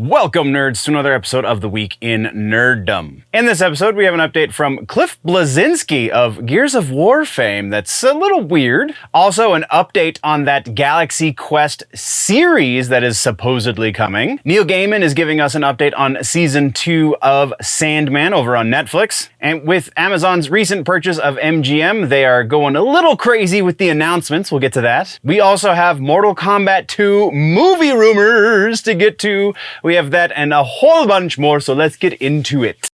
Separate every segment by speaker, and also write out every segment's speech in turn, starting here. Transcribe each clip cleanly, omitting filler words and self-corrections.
Speaker 1: Welcome, nerds, to another episode of the Week in Nerdom. In this episode, we have an update from Cliff Bleszinski of Gears of War fame that's a little weird. Also, an update on that Galaxy Quest series that is supposedly coming. Neil Gaiman is giving us an update on Season 2 of Sandman over on Netflix. And with Amazon's recent purchase of MGM, they are going a little crazy with the announcements. We'll get to that. We also have Mortal Kombat 2 movie rumors to get to. We have that and a whole bunch more, so let's get into it.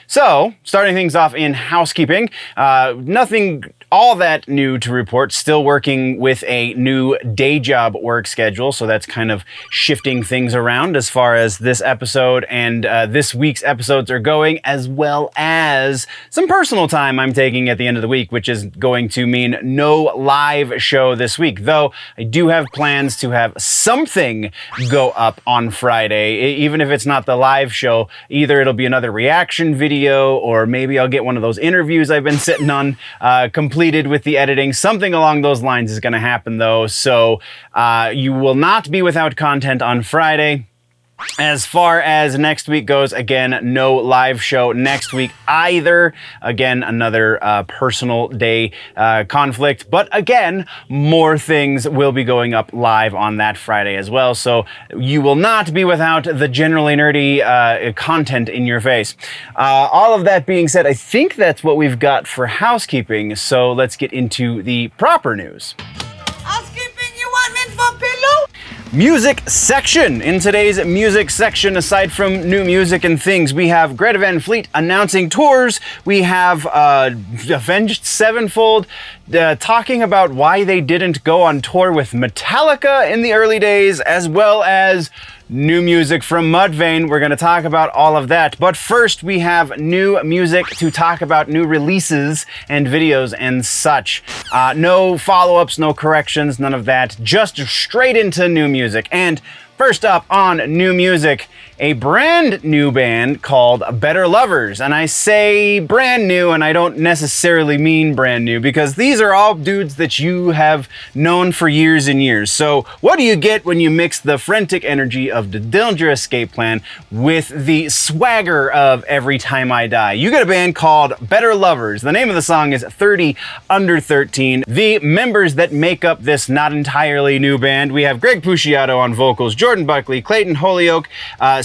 Speaker 1: So, starting things off in housekeeping, nothing all that new to report. Still working with a new day job work schedule, so that's kind of shifting things around as far as this episode and this week's episodes are going, as well as some personal time I'm taking at the end of the week, which is going to mean no live show this week. Though I do have plans to have something go up on Friday, even if it's not the live show. Either it'll be another reaction video, or maybe I'll get one of those interviews I've been sitting on completed with the editing. Something along those lines is going to happen though, so you will not be without content on Friday. As far as next week goes, again, no live show next week either. Again, another personal day conflict. But again, more things will be going up live on that Friday as well. So you will not be without the generally nerdy content in your face. All of that being said, I think that's what we've got for housekeeping. So let's get into the proper news.
Speaker 2: Housekeeping, you want mint for pillow?
Speaker 1: Music section. In today's music section, aside from new music and things, we have Greta Van Fleet announcing tours. We have Avenged Sevenfold talking about why they didn't go on tour with Metallica in the early days, as well as new music from Mudvayne. We're going to talk about all of that. But first, we have new music to talk about, new releases and videos and such. No follow-ups, no corrections, none of that. Just straight into new music. And first up on new music, a brand new band called Better Lovers. And I say brand new, and I don't necessarily mean brand new, because these are all dudes that you have known for years and years. So what do you get when you mix the frantic energy of the Dillinger Escape Plan with the swagger of Every Time I Die? You get a band called Better Lovers. The name of the song is 30 Under 13. The members that make up this not entirely new band, we have Greg Puciato on vocals, Jordan Buckley, Clayton Holyoke,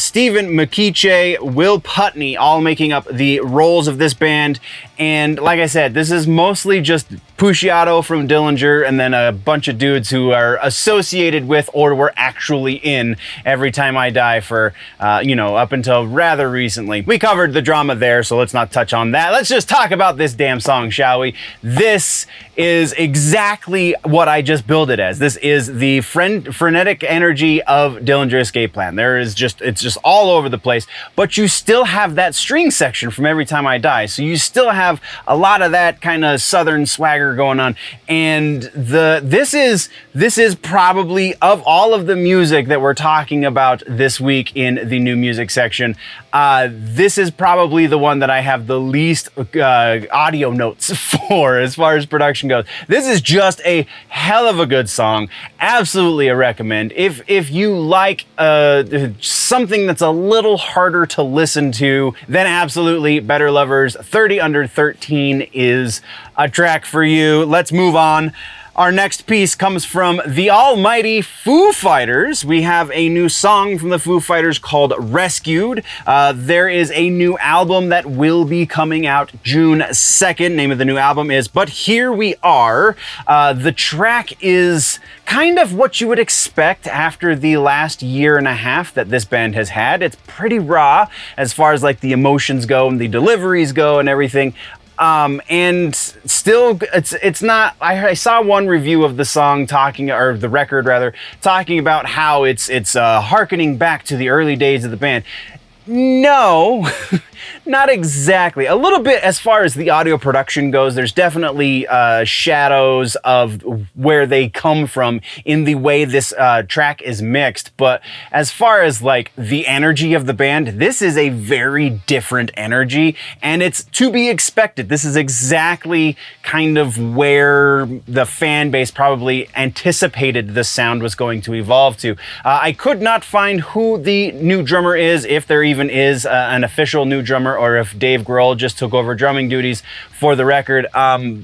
Speaker 1: Stephen McKeeche, Will Putney, all making up the roles of this band. And like I said, this is mostly just Puciato from Dillinger and then a bunch of dudes who are associated with or were actually in Every Time I Die for, up until rather recently. We covered the drama there, so let's not touch on that. Let's just talk about this damn song, shall we? This is exactly what I just billed it as. This is the frenetic energy of Dillinger Escape Plan. It's just all over the place, but you still have that string section from Every Time I Die. So you still have a lot of that kind of southern swagger going on. And this is probably, of all of the music that we're talking about this week in the new music section, this is probably the one that I have the least audio notes for as far as production goes. This is just a hell of a good song. Absolutely a recommend. If you like something that's a little harder to listen to, then absolutely Better Lovers 30 Under 13 is a track for you. Let's move on. Our next piece comes from the almighty Foo Fighters. We have a new song from the Foo Fighters called Rescued. There is a new album that will be coming out June 2nd. Name of the new album is But Here We Are. The track is kind of what you would expect after the last year and a half that this band has had. It's pretty raw as far as like the emotions go and the deliveries go and everything. And still, it's not. I saw one review of the song or the record rather, talking about how it's harkening back to the early days of the band. No, Not exactly. A little bit as far as the audio production goes, there's definitely shadows of where they come from in the way this track is mixed. But as far as like the energy of the band, this is a very different energy, and it's to be expected. This is exactly kind of where the fan base probably anticipated the sound was going to evolve to. I could not find who the new drummer is, if there even is an official new drummer, or if Dave Grohl just took over drumming duties for the record.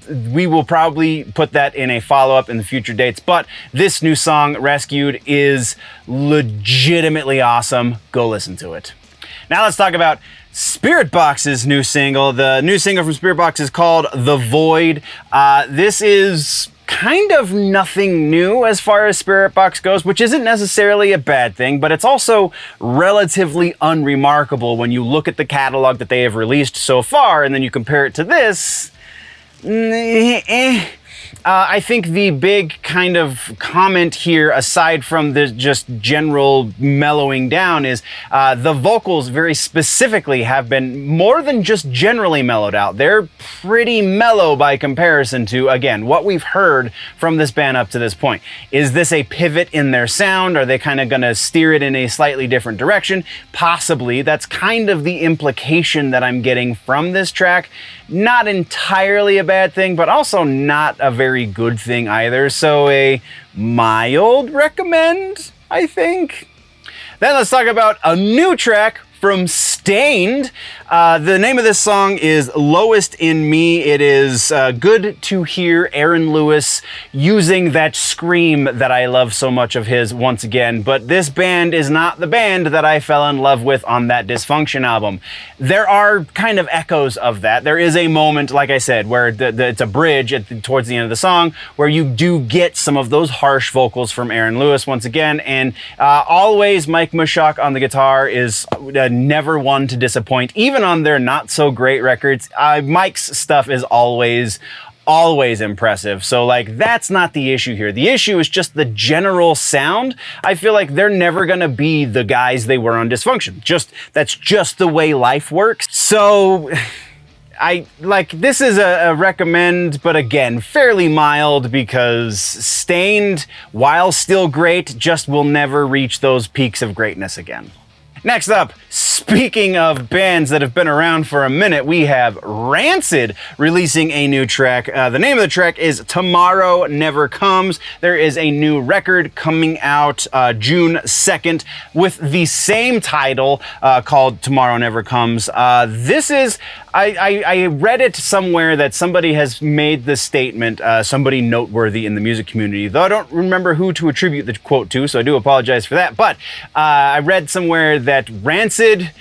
Speaker 1: We will probably put that in a follow-up in the future dates, but this new song, Rescued, is legitimately awesome. Go listen to it. Now let's talk about Spiritbox's new single. The new single from Spiritbox is called The Void. This is kind of nothing new as far as Spiritbox goes, which isn't necessarily a bad thing, but it's also relatively unremarkable when you look at the catalog that they have released so far, and then you compare it to this. I think the big kind of comment here, aside from the just general mellowing down, is the vocals very specifically have been more than just generally mellowed out. They're pretty mellow by comparison to, again, what we've heard from this band up to this point. Is this a pivot in their sound? Are they kind of going to steer it in a slightly different direction? Possibly. That's kind of the implication that I'm getting from this track. Not entirely a bad thing, but also not a very good thing either. So a mild recommend, I think. Then let's talk about a new track from Stained. The name of this song is Lowest in Me. It is good to hear Aaron Lewis using that scream that I love so much of his once again, but this band is not the band that I fell in love with on that Dysfunction album. There are kind of echoes of that. There is a moment, like I said, where it's a bridge towards the end of the song where you do get some of those harsh vocals from Aaron Lewis once again, and always Mike Mushok on the guitar is never one to disappoint. Even on their not so great records, Mike's stuff is always impressive. So like, that's not the issue here. The issue is just the general sound. I feel like they're never gonna be the guys they were on Dysfunction. That's just the way life works. So this is a recommend, but again, fairly mild, because Stained, while still great, just will never reach those peaks of greatness again. Next up, speaking of bands that have been around for a minute, we have Rancid releasing a new track. The name of the track is Tomorrow Never Comes. There is a new record coming out June 2nd with the same title called Tomorrow Never Comes. This is, I read it somewhere that somebody has made the statement, somebody noteworthy in the music community, though I don't remember who to attribute the quote to, so I do apologize for that. But I read somewhere that Rancid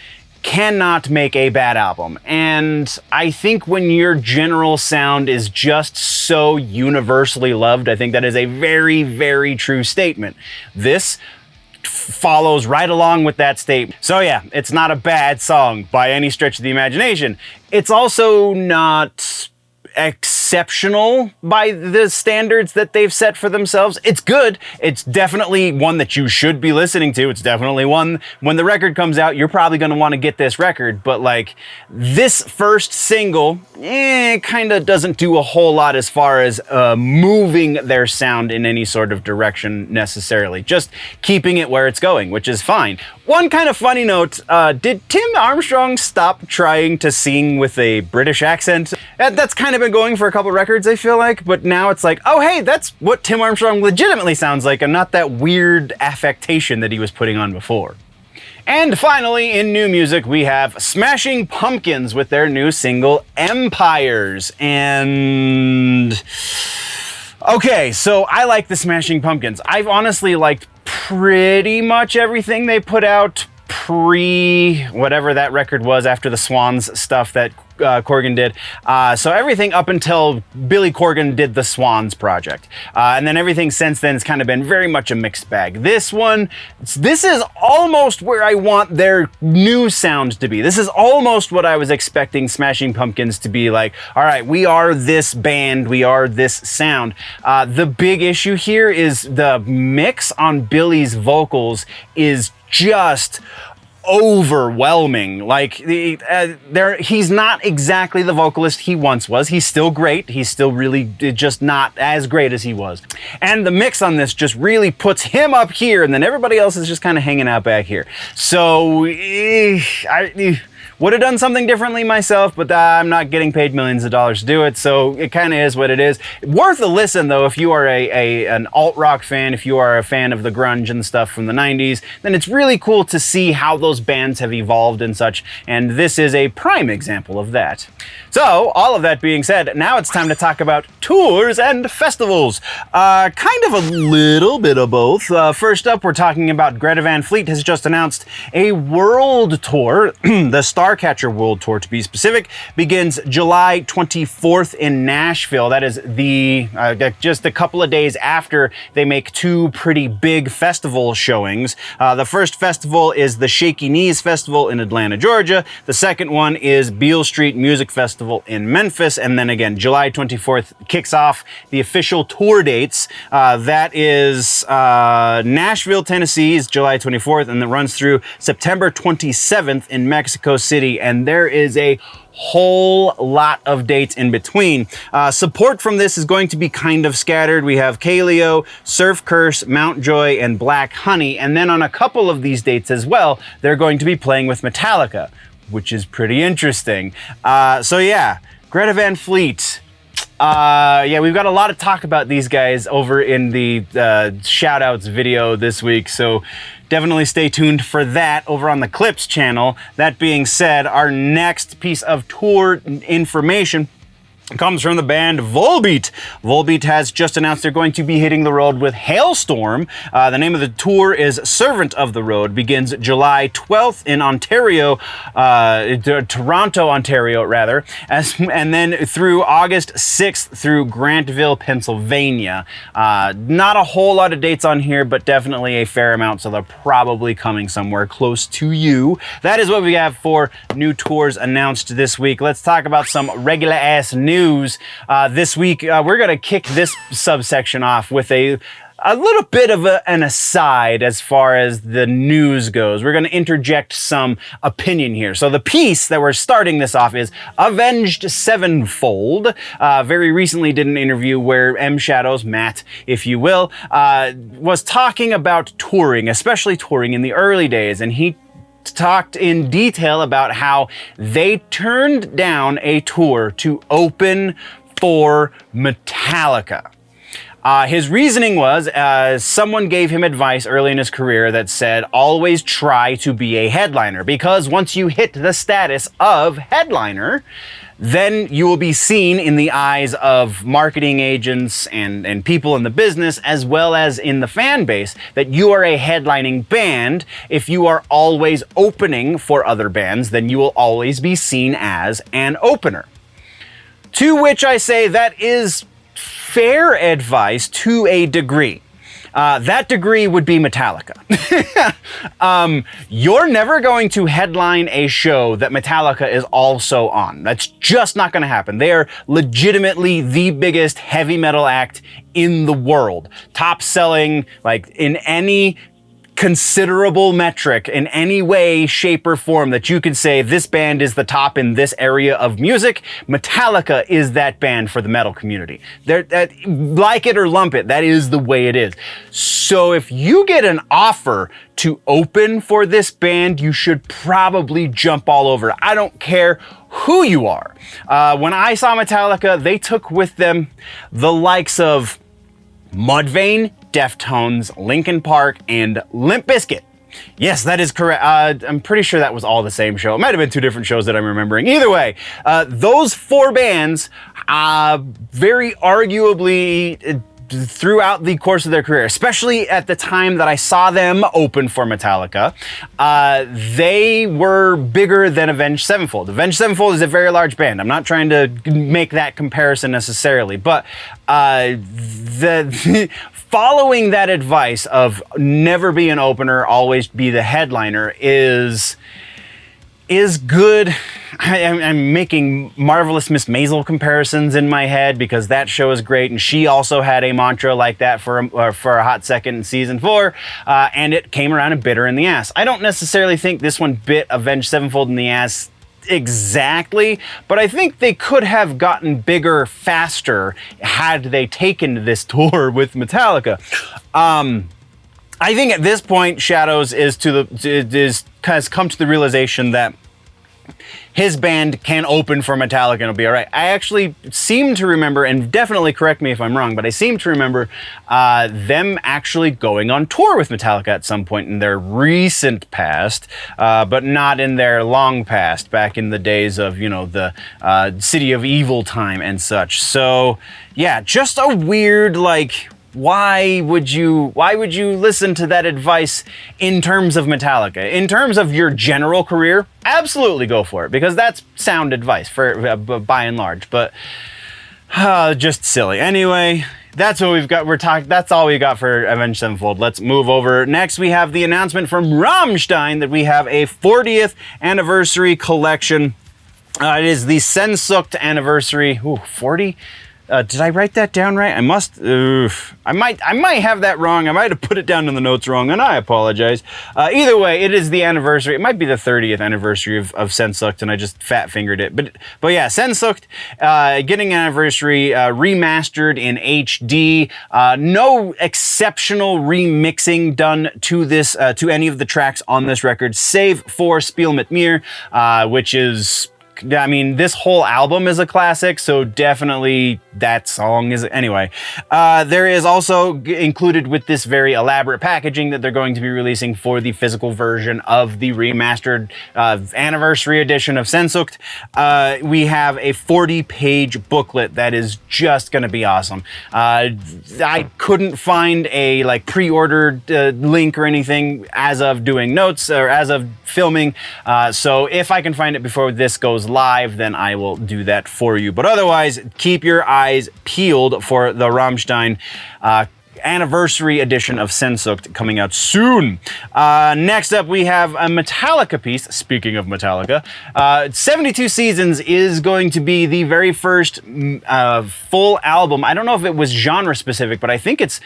Speaker 1: cannot make a bad album. And I think when your general sound is just so universally loved, I think that is a very, very true statement. This follows right along with that statement. So yeah, it's not a bad song by any stretch of the imagination. It's also not exceptional by the standards that they've set for themselves. It's good. It's definitely one that you should be listening to. It's definitely one, when the record comes out, you're probably going to want to get this record. But like, this first single, kind of doesn't do a whole lot as far as moving their sound in any sort of direction necessarily. Just keeping it where it's going, which is fine. One kind of funny note, did Tim Armstrong stop trying to sing with a British accent? That's kind of been going for a couple records, I feel like, but now it's like, oh hey, that's what Tim Armstrong legitimately sounds like, and not that weird affectation that he was putting on before. And finally, in new music, we have Smashing Pumpkins with their new single, Empires. And okay, so I like the Smashing Pumpkins. I've honestly liked pretty much everything they put out pre whatever that record was after the Swans stuff that Corgan did. So everything up until Billy Corgan did the Swans project. And then everything since then has kind of been very much a mixed bag. This is almost where I want their new sound to be. This is almost what I was expecting Smashing Pumpkins to be like. All right, we are this band, we are this sound. The big issue here is the mix on Billy's vocals is just overwhelming. Like he's not exactly the vocalist he once was. He's still great. He's still really just not as great as he was. And the mix on this just really puts him up here, and then everybody else is just kind of hanging out back here. So I would have done something differently myself, but I'm not getting paid millions of dollars to do it, so it kind of is what it is. Worth a listen, though, if you are an alt-rock fan, if you are a fan of the grunge and stuff from the 90s, then it's really cool to see how those bands have evolved and such, and this is a prime example of that. So, all of that being said, now it's time to talk about tours and festivals. Kind of a little bit of both. First up, we're talking about Greta Van Fleet has just announced a world tour. The Starcatcher World Tour, to be specific, begins July 24th in Nashville. That is just a couple of days after they make two pretty big festival showings. The first festival is the Shaky Festival in Atlanta, Georgia. The second one is Beale Street Music Festival in Memphis. And then again, July 24th kicks off the official tour dates. That is Nashville, Tennessee is July 24th, and it runs through September 27th in Mexico City. And there is a whole lot of dates in between. Support from this is going to be kind of scattered. We have Kaleo, Surf Curse, Mount Joy, and Black Honey. And then on a couple of these dates as well, they're going to be playing with Metallica, which is pretty interesting. So yeah, Greta Van Fleet. Yeah, we've got a lot to talk about these guys over in the shout-outs video this week, so definitely stay tuned for that over on the Clips channel. That being said, our next piece of tour information comes from the band Volbeat. Volbeat has just announced they're going to be hitting the road with Halestorm. The name of the tour is Servant of the Road. Begins July 12th in Ontario, Toronto, Ontario, rather, and then through August 6th through Grantville, Pennsylvania. Not a whole lot of dates on here, but definitely a fair amount, so they're probably coming somewhere close to you. That is what we have for new tours announced this week. Let's talk about some regular-ass news. This week, we're going to kick this subsection off with a little bit of an aside as far as the news goes. We're going to interject some opinion here. So the piece that we're starting this off is Avenged Sevenfold. Very recently did an interview where M Shadows, Matt, if you will, was talking about touring, especially touring in the early days, and he talked in detail about how they turned down a tour to open for Metallica. His reasoning was, someone gave him advice early in his career that said, always try to be a headliner, because once you hit the status of headliner, then you will be seen in the eyes of marketing agents and people in the business, as well as in the fan base, that you are a headlining band. If you are always opening for other bands, then you will always be seen as an opener. To which I say that is fair advice to a degree. That degree would be Metallica. You're never going to headline a show that Metallica is also on. That's just not going to happen. They are legitimately the biggest heavy metal act in the world. Top selling, like in any considerable metric, in any way, shape, or form that you could say this band is the top in this area of music, Metallica is that band for the metal community. Like it or lump it, that is the way it is. So if you get an offer to open for this band, you should probably jump all over it. I don't care who you are. When I saw Metallica, they took with them the likes of Mudvayne, Deftones, Linkin Park, and Limp Bizkit. Yes, that is correct. I'm pretty sure that was all the same show. It might have been two different shows that I'm remembering. Either way, those four bands, very arguably throughout the course of their career, especially at the time that I saw them open for Metallica, they were bigger than Avenged Sevenfold. Avenged Sevenfold is a very large band. I'm not trying to make that comparison necessarily, but following that advice of never be an opener, always be the headliner is is good. I'm making Marvelous Miss Maisel comparisons in my head because that show is great, and she also had a mantra like that for a hot second in season 4, and it came around and bit her in the ass. I don't necessarily think this one bit Avenged Sevenfold in the ass exactly, but I think they could have gotten bigger faster had they taken this tour with Metallica. I think at this point, Shadows has come to the realization that his band can open for Metallica and it'll be all right. I actually seem to remember, and definitely correct me if I'm wrong, but I seem to remember them actually going on tour with Metallica at some point in their recent past, but not in their long past, back in the days of, the City of Evil time and such. So, yeah, just a weird, why would you listen to that advice in terms of Metallica? In terms of your general career, absolutely go for it, because that's sound advice for by and large, but just silly. Anyway, that's what we've got. That's all we got for Avenged Sevenfold. Let's move over. Next, we have the announcement from Rammstein that we have a 40th anniversary collection. It is the Sehnsucht anniversary. Ooh, 40? Did I write that down right? I must. I might have that wrong. I might have put it down in the notes wrong, and I apologize. Either way, it is the anniversary. It might be the 30th anniversary of Sehnsucht, and I just fat fingered it. But yeah, Sehnsucht getting an anniversary remastered in HD. No exceptional remixing done to this to any of the tracks on this record, save for Speil Mit Mir, which is. I mean, this whole album is a classic, so definitely that song is... Anyway, there is also included with this very elaborate packaging that they're going to be releasing for the physical version of the remastered anniversary edition of Sehnsucht. We have a 40-page booklet that is just going to be awesome. I couldn't find a pre-ordered link or anything as of doing notes or as of filming, so if I can find it before this goes live, then I will do that for you. But otherwise, keep your eyes peeled for the Rammstein anniversary edition of Sehnsucht coming out soon. Next up, we have a Metallica piece. Speaking of Metallica, 72 Seasons is going to be the very first full album. I don't know if it was genre specific, but I think it's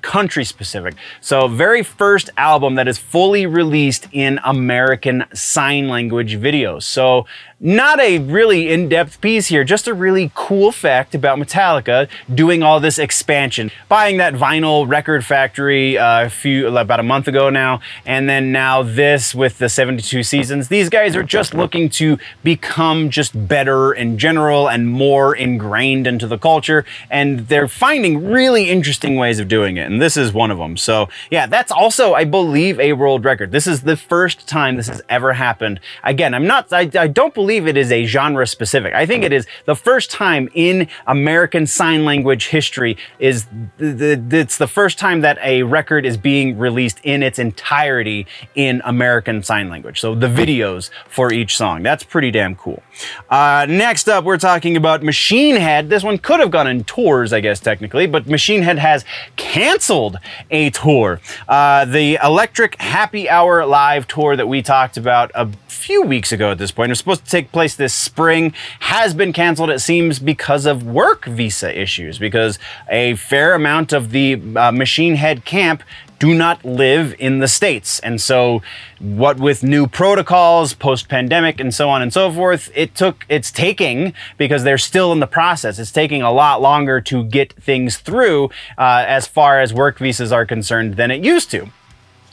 Speaker 1: country specific. So very first album that is fully released in American Sign Language videos. So not a really in-depth piece here, just a really cool fact about Metallica doing all this expansion. Buying that vinyl Record Factory about a month ago now, and then now this with the 72 Seasons. These guys are just looking to become just better in general and more ingrained into the culture, and they're finding really interesting ways of doing it, and this is one of them. So yeah, that's also, I believe, a world record. This is the first time this has ever happened. Again, I don't believe it is a genre specific. I think it is the first time in American Sign Language history it's the first time that a record is being released in its entirety in American Sign Language. So the videos for each song. That's pretty damn cool. Next up, we're talking about Machine Head. This one could have gone in tours, I guess, technically, but Machine Head has canceled a tour. The Electric Happy Hour live tour that we talked about a few weeks ago at this point, it was supposed to take place this spring, has been canceled, it seems, because of work visa issues, because a fair amount of the Machine Head camp do not live in the States. And so what with new protocols, post-pandemic, and so on and so forth, it's taking, because they're still in the process, it's taking a lot longer to get things through as far as work visas are concerned than it used to,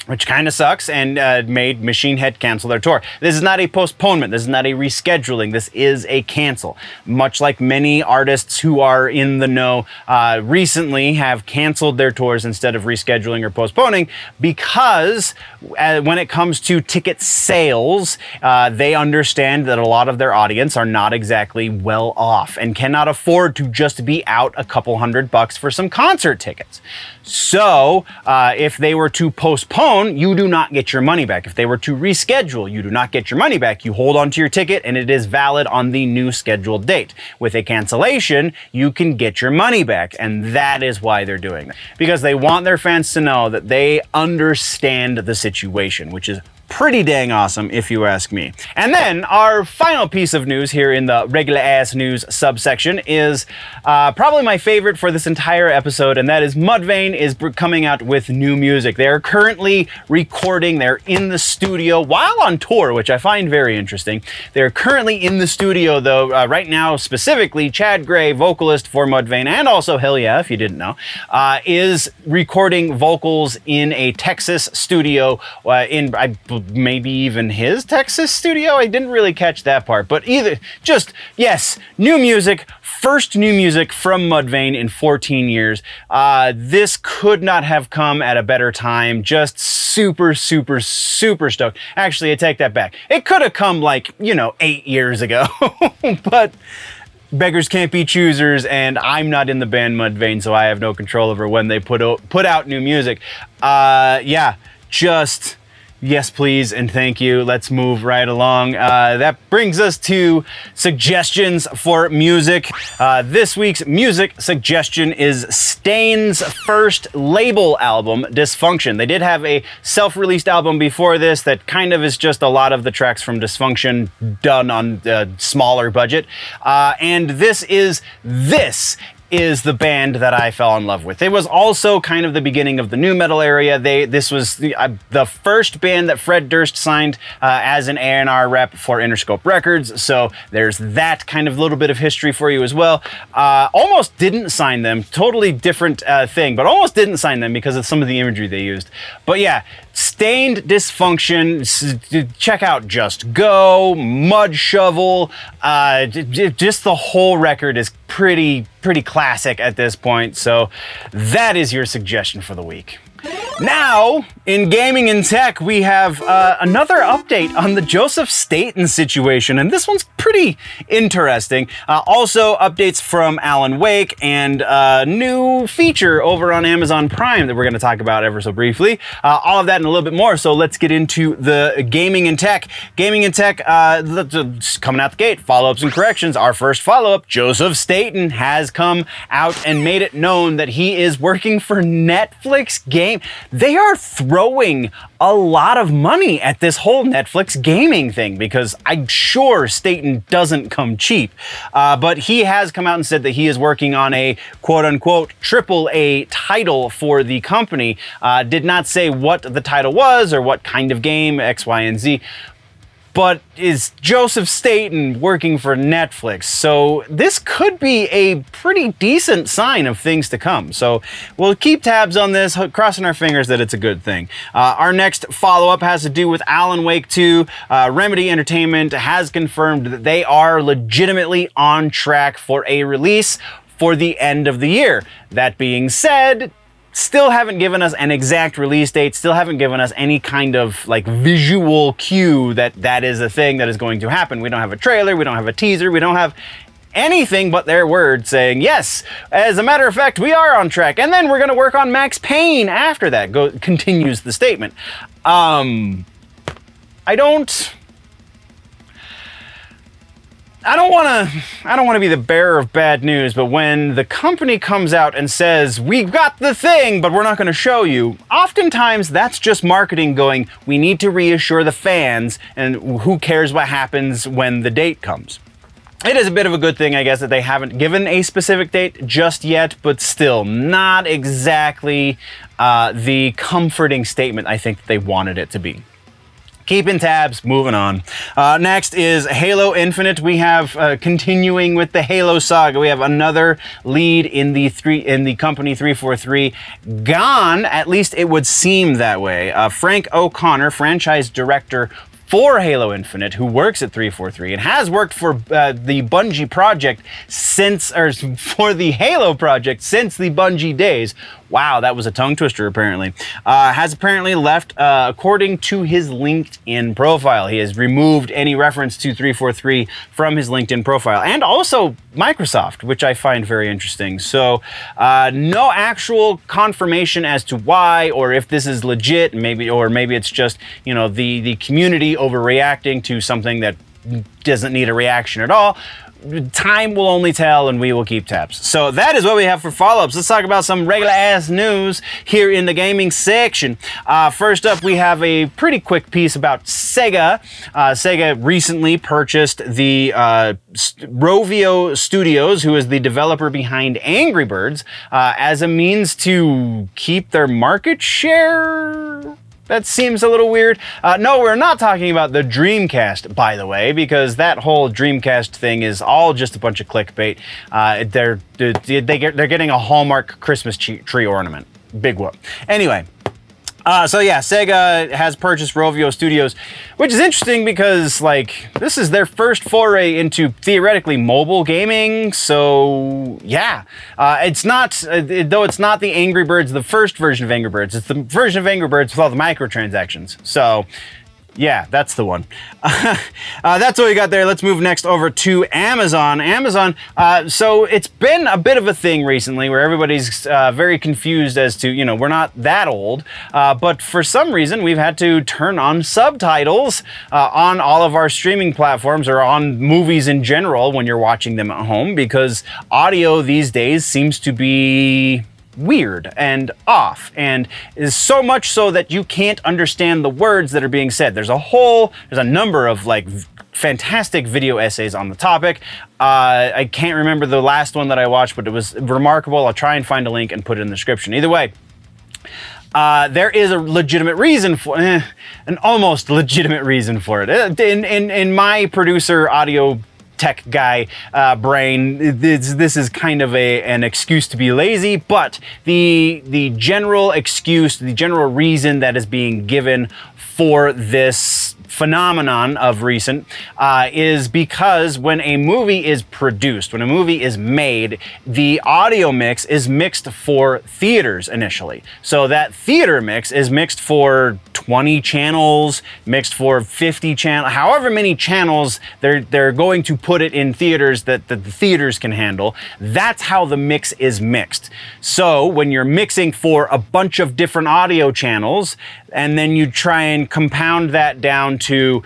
Speaker 1: which kind of sucks, and made Machine Head cancel their tour. This is not a postponement. This is not a rescheduling. This is a cancel. Much like many artists who are in the know recently have canceled their tours instead of rescheduling or postponing, because when it comes to ticket sales, they understand that a lot of their audience are not exactly well off and cannot afford to just be out a couple $100 for some concert tickets. So if they were to postpone, you do not get your money back. If they were to reschedule, you do not get your money back. You hold onto your ticket and it is valid on the new scheduled date. With a cancellation, you can get your money back, and that is why they're doing that. Because they want their fans to know that they understand the situation, which is Pretty dang awesome, if you ask me. And then our final piece of news here in the regular ass news subsection is probably my favorite for this entire episode, and that is Mudvayne is coming out with new music. They are currently recording. They're in the studio while on tour, which I find very interesting. They're currently in the studio, though, right now, specifically, Chad Gray, vocalist for Mudvayne, and also Hell Yeah, if you didn't know, is recording vocals in a Texas studio in maybe even his Texas studio. I didn't really catch that part, but yes, new music, first new music from Mudvayne in 14 years. This could not have come at a better time. Just super, super, super stoked. Actually, I take that back. It could have come 8 years ago, but beggars can't be choosers, and I'm not in the band Mudvayne, so I have no control over when they put out new music. Yes, please, and thank you. Let's move right along. That brings us to suggestions for music. This week's music suggestion is Stain's first label album, Dysfunction. They did have a self-released album before this that kind of is just a lot of the tracks from Dysfunction done on a smaller budget. And this is the band that I fell in love with. It was also kind of the beginning of the nu metal area. This was the first band that Fred Durst signed as an A&R rep for Interscope Records, so there's that kind of little bit of history for you as well. Almost didn't sign them, totally different thing, but almost didn't sign them because of some of the imagery they used. But yeah, Stained Dysfunction, check out Just Go, Mud Shovel, just the whole record is pretty classic at this point, so that is your suggestion for the week. Now, in gaming and tech, we have another update on the Joseph Staten situation, and this one's pretty interesting. Also, updates from Alan Wake and a new feature over on Amazon Prime that we're going to talk about ever so briefly. All of that and a little bit more, so let's get into the gaming and tech. Gaming and tech, coming out the gate, follow-ups and corrections. Our first follow-up, Joseph Staten has come out and made it known that he is working for Netflix Game. They are throwing a lot of money at this whole Netflix gaming thing because I'm sure Staten doesn't come cheap. But he has come out and said that he is working on a quote-unquote AAA title for the company. Did not say what the title was or what kind of game, X, Y, and Z. But is Joseph Staten working for Netflix? So this could be a pretty decent sign of things to come. So we'll keep tabs on this, crossing our fingers that it's a good thing. Our next follow-up has to do with Alan Wake 2. Remedy Entertainment has confirmed that they are legitimately on track for a release for the end of the year. That being said, still haven't given us an exact release date, still haven't given us any kind of visual cue that is a thing that is going to happen. We don't have a trailer, we don't have a teaser, we don't have anything but their word saying, yes, as a matter of fact, we are on track. And then we're going to work on Max Payne after that, continues the statement. I don't want to be the bearer of bad news, but when the company comes out and says, we've got the thing, but we're not going to show you, oftentimes that's just marketing going, we need to reassure the fans, and who cares what happens when the date comes. It is a bit of a good thing, I guess, that they haven't given a specific date just yet, but still not exactly the comforting statement I think that they wanted it to be. Keeping tabs, moving on. Next is Halo Infinite. We have continuing with the Halo saga. We have another lead in the company 343 gone. At least it would seem that way. Frank O'Connor, franchise director for Halo Infinite, who works at 343 and has worked for the Bungie project for the Halo project since the Bungie days. Wow, that was a tongue twister, apparently. Has apparently left, according to his LinkedIn profile. He has removed any reference to 343 from his LinkedIn profile. And also Microsoft, which I find very interesting. So, no actual confirmation as to why, or if this is legit, maybe it's just, the community overreacting to something that doesn't need a reaction at all. time will only tell, and we will keep tabs. So that is what we have for follow-ups. Let's talk about some regular ass news here in the gaming section. First up, we have a pretty quick piece about Sega. Sega recently purchased the Rovio Studios, who is the developer behind Angry Birds, as a means to keep their market share. That seems a little weird. No, we're not talking about the Dreamcast, by the way, because that whole Dreamcast thing is all just a bunch of clickbait. They're getting a Hallmark Christmas tree ornament. Big whoop. Anyway. So yeah, Sega has purchased Rovio Studios, which is interesting because, like, this is their first foray into theoretically mobile gaming. So yeah, it's not, though it's not the Angry Birds, the first version of Angry Birds. It's the version of Angry Birds with all the microtransactions. So yeah, that's the one. That's what we got there. Let's move next over to Amazon. So it's been a bit of a thing recently where everybody's very confused as to, we're not that old, but for some reason we've had to turn on subtitles on all of our streaming platforms or on movies in general when you're watching them at home, because audio these days seems to be weird and off, and is so much so that you can't understand the words that are being said. There's a number of fantastic video essays on the topic. I can't remember the last one that I watched, but it was remarkable. I'll try and find a link and put it in the description. Either way, there is a legitimate reason for an almost legitimate reason for it. In my producer audio tech guy brain, this is kind of an excuse to be lazy, but the general excuse, the general reason that is being given for this phenomenon of recent is because when a movie is produced, when a movie is made, the audio mix is mixed for theaters initially. So that theater mix is mixed for 20 channels, mixed for 50 channels, however many channels they're going to put it in theaters that the theaters can handle. That's how the mix is mixed. So when you're mixing for a bunch of different audio channels, and then you try and compound that down to,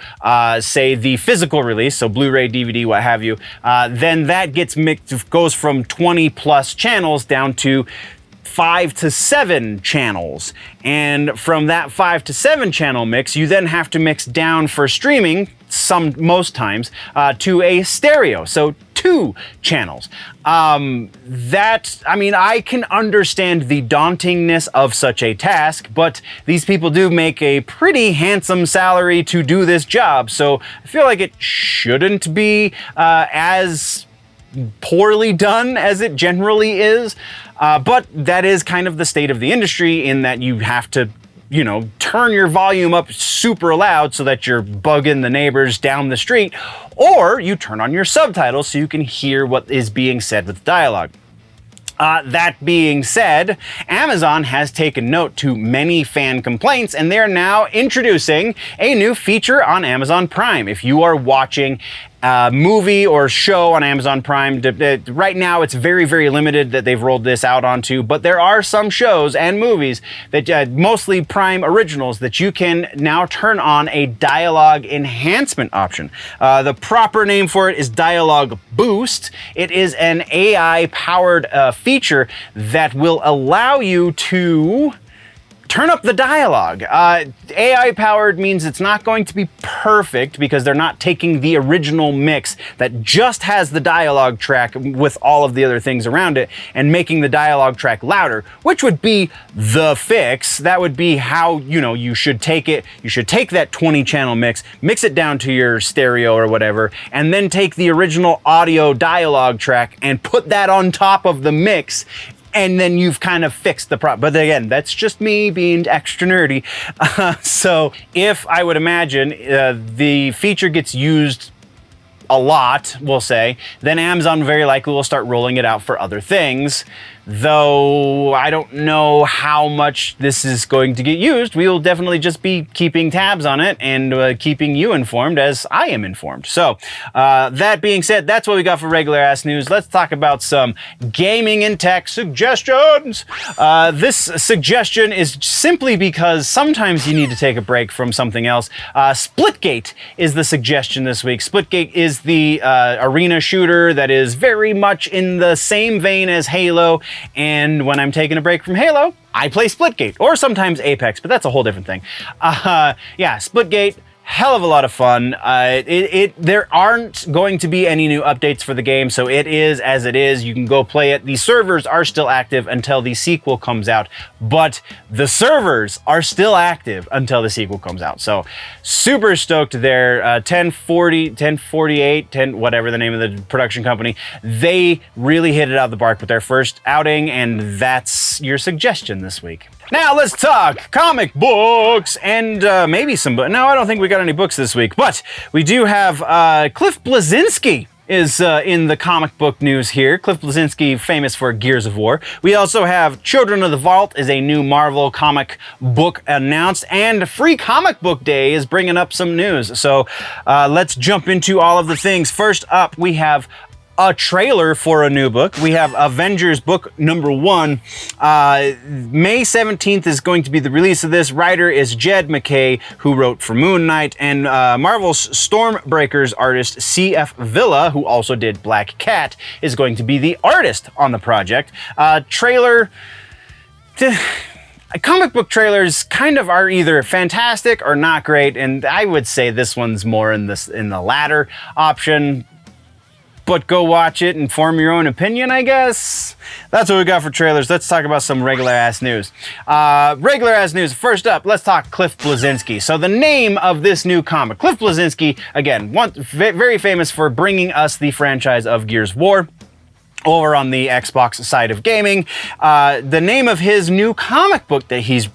Speaker 1: say, the physical release, so Blu-ray, DVD, what have you, then that gets mixed, goes from 20 plus channels down to 5 to 7 channels. And from that 5 to 7 channel mix, you then have to mix down for streaming, most times, to a stereo. So 2 channels. I can understand the dauntingness of such a task, but these people do make a pretty handsome salary to do this job. So I feel like it shouldn't be as poorly done as it generally is. But that is kind of the state of the industry, in that you have to, turn your volume up super loud so that you're bugging the neighbors down the street, or you turn on your subtitles so you can hear what is being said with dialogue. That being said, Amazon has taken note to many fan complaints, and they're now introducing a new feature on Amazon Prime. If you are watching movie or show on Amazon Prime, right now it's very, very limited that they've rolled this out onto, but there are some shows and movies that mostly Prime originals that you can now turn on a dialogue enhancement option. The proper name for it is Dialogue Boost. It is an AI powered feature that will allow you to turn up the dialogue. AI powered means it's not going to be perfect, because they're not taking the original mix that just has the dialogue track with all of the other things around it and making the dialogue track louder, which would be the fix. That would be how, you should take it. You should take that 20 channel mix it down to your stereo or whatever, and then take the original audio dialogue track and put that on top of the mix, and then you've kind of fixed the problem. But again, that's just me being extra nerdy. So if I would imagine the feature gets used a lot, we'll say, then Amazon very likely will start rolling it out for other things. though I don't know how much this is going to get used. We will definitely just be keeping tabs on it and keeping you informed as I am informed. So that being said, that's what we got for regular ass news. Let's talk about some gaming and tech suggestions. This suggestion is simply because sometimes you need to take a break from something else. Splitgate is the suggestion this week. Splitgate is the arena shooter that is very much in the same vein as Halo, and when I'm taking a break from Halo, I play Splitgate, or sometimes Apex, but that's a whole different thing. Yeah, Splitgate, hell of a lot of fun. There aren't going to be any new updates for the game, so it is as it is. You can go play it. The servers are still active until the sequel comes out, but the servers are still active until the sequel comes out. So super stoked there. 1048, whatever the name of the production company, they really hit it out of the park with their first outing, and that's your suggestion this week. Now let's talk comic books and maybe some books. No, I don't think we got any books this week, but we do have Cliff Bleszinski is in the comic book news here. Cliff Bleszinski, famous for Gears of War. We also have Children of the Vault is a new Marvel comic book announced, and Free Comic Book Day is bringing up some news. So let's jump into all of the things. First up, we have a trailer for a new book. We have Avengers book number 1. May 17th is going to be the release of this. Writer is Jed MacKay, who wrote for Moon Knight, and Marvel's Stormbreakers artist C.F. Villa, who also did Black Cat, is going to be the artist on the project. Trailer... Comic book trailers kind of are either fantastic or not great, and I would say this one's more in the latter option. But go watch it and form your own opinion, I guess. That's what we got for trailers. Let's talk about some regular-ass news. Regular-ass news. First up, let's talk Cliff Bleszinski. So the name of this new comic, Cliff Bleszinski, again, very famous for bringing us the franchise of Gears of War over on the Xbox side of gaming. The name of his new comic book that he's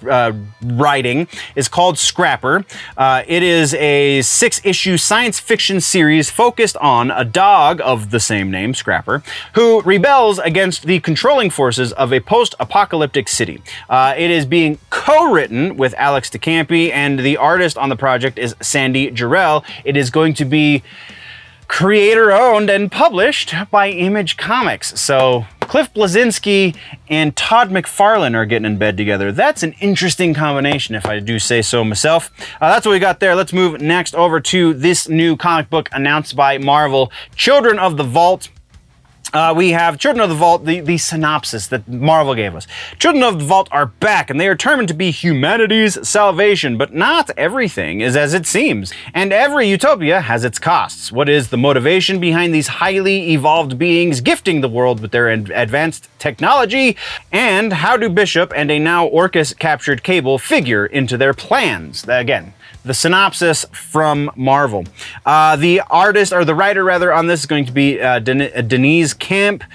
Speaker 1: writing is called Scrapper. It is a 6-issue science fiction series focused on a dog of the same name, Scrapper, who rebels against the controlling forces of a post-apocalyptic city. It is being co-written with Alex DeCampi, and the artist on the project is Sandy Jarrell. It is going to be creator-owned and published by Image Comics. So Cliff Bleszinski and Todd McFarlane are getting in bed together. That's an interesting combination, if I do say so myself. That's what we got there. Let's move next over to this new comic book announced by Marvel, Children of the Vault. We have Children of the Vault, the synopsis that Marvel gave us. Children of the Vault are back, and they are determined to be humanity's salvation, but not everything is as it seems, and every utopia has its costs. What is the motivation behind these highly evolved beings gifting the world with their advanced technology? And how do Bishop and a now Orcus-captured Cable figure into their plans? Again, the synopsis from Marvel. The artist, or the writer rather, on this is going to be Denise Camp,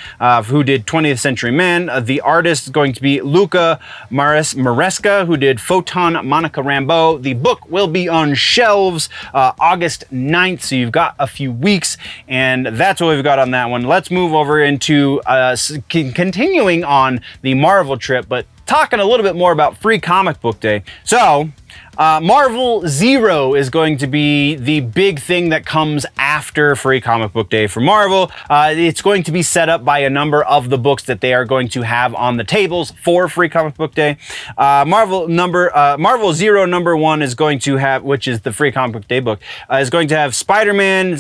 Speaker 1: who did 20th Century Man. The artist is going to be Luca Maresca, who did Photon Monica Rambeau. The book will be on shelves August 9th, so you've got a few weeks, and that's what we've got on that one. Let's move over into continuing on the Marvel trip, but talking a little bit more about Free Comic Book Day. So, Marvel Zero is going to be the big thing that comes after Free Comic Book Day for Marvel. It's going to be set up by a number of the books that they are going to have on the tables for Free Comic Book Day. Marvel Zero number 1 is going to have, which is the Free Comic Book Day book, is going to have Spider-Man,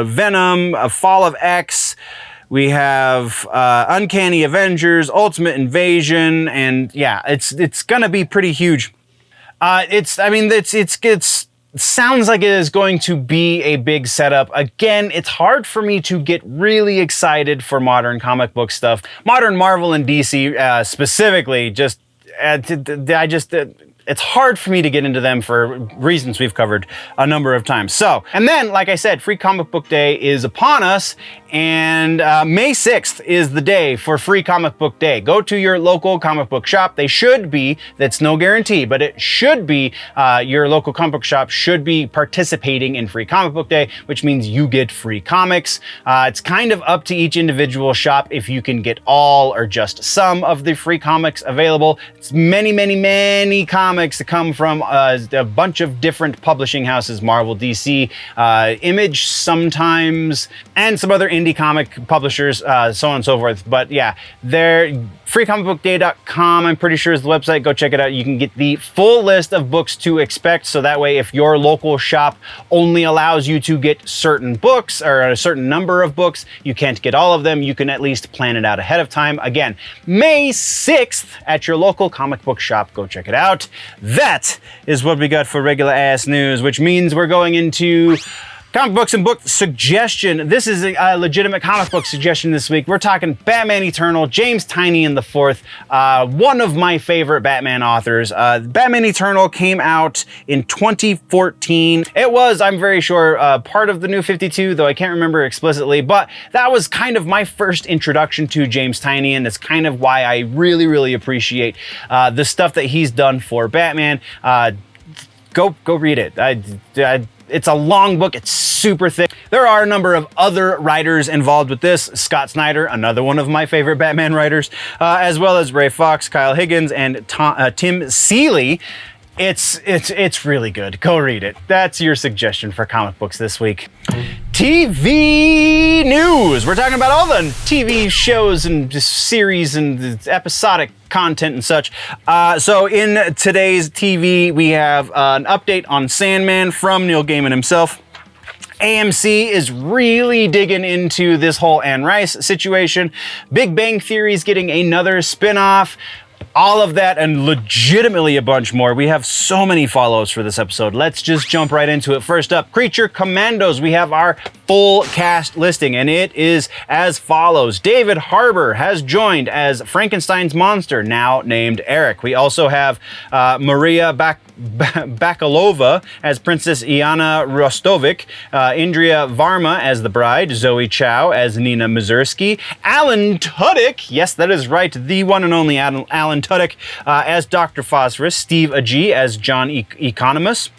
Speaker 1: Venom, Fall of X. We have Uncanny Avengers, Ultimate Invasion, and yeah, it's gonna be pretty huge. It sounds like it is going to be a big setup. Again, it's hard for me to get really excited for modern comic book stuff. Modern Marvel and DC specifically, it's hard for me to get into them for reasons we've covered a number of times. So, and then, like I said, Free Comic Book Day is upon us, and May 6th is the day for Free Comic Book Day. Go to your local comic book shop. They should be, that's no guarantee, but it should be, your local comic book shop should be participating in Free Comic Book Day, which means you get free comics. It's kind of up to each individual shop if you can get all or just some of the free comics available. It's many comics that come from a bunch of different publishing houses, Marvel, DC, Image sometimes, and some other indie comic publishers, so on and so forth. But yeah, they're freecomicbookday.com, I'm pretty sure is the website. Go check it out. You can get the full list of books to expect, so that way if your local shop only allows you to get certain books or a certain number of books, you can't get all of them, you can at least plan it out ahead of time. Again, May 6th at your local comic book shop. Go check it out. That is what we got for regular ass news, which means we're going into comic books and book suggestion. This is a legitimate comic book suggestion this week. We're talking Batman Eternal, James Tynion IV, one of my favorite Batman authors. Batman Eternal came out in 2014. It was, I'm very sure, part of the New 52, though I can't remember explicitly, but that was kind of my first introduction to James Tynion. That's kind of why I really appreciate the stuff that he's done for Batman. Go read it. It's a long book. It's super thick. There are a number of other writers involved with this. Scott Snyder, another one of my favorite Batman writers, as well as Ray Fox, Kyle Higgins, and Tim Seeley. It's really good. Go read it. That's your suggestion for comic books this week. TV news. We're talking about all the TV shows and series and episodic content and such. So in today's TV, we have an update on Sandman from Neil Gaiman himself. AMC is really digging into this whole Anne Rice situation. Big Bang Theory is getting another spin-off. All of that and legitimately a bunch more. We have so many follow-ups for this episode. Let's just jump right into it. First up, Creature Commandos. We have our full cast listing, and it is as follows. David Harbour has joined as Frankenstein's monster, now named Eric. We also have Maria Bakalova as Princess Iana Rostovic, Indria Varma as the bride, Zoe Chow as Nina Mazursky, Alan Tudyk, yes, that is right, the one and only Alan Tudyk as Dr. Phosphorus, Steve Agee as John Economus,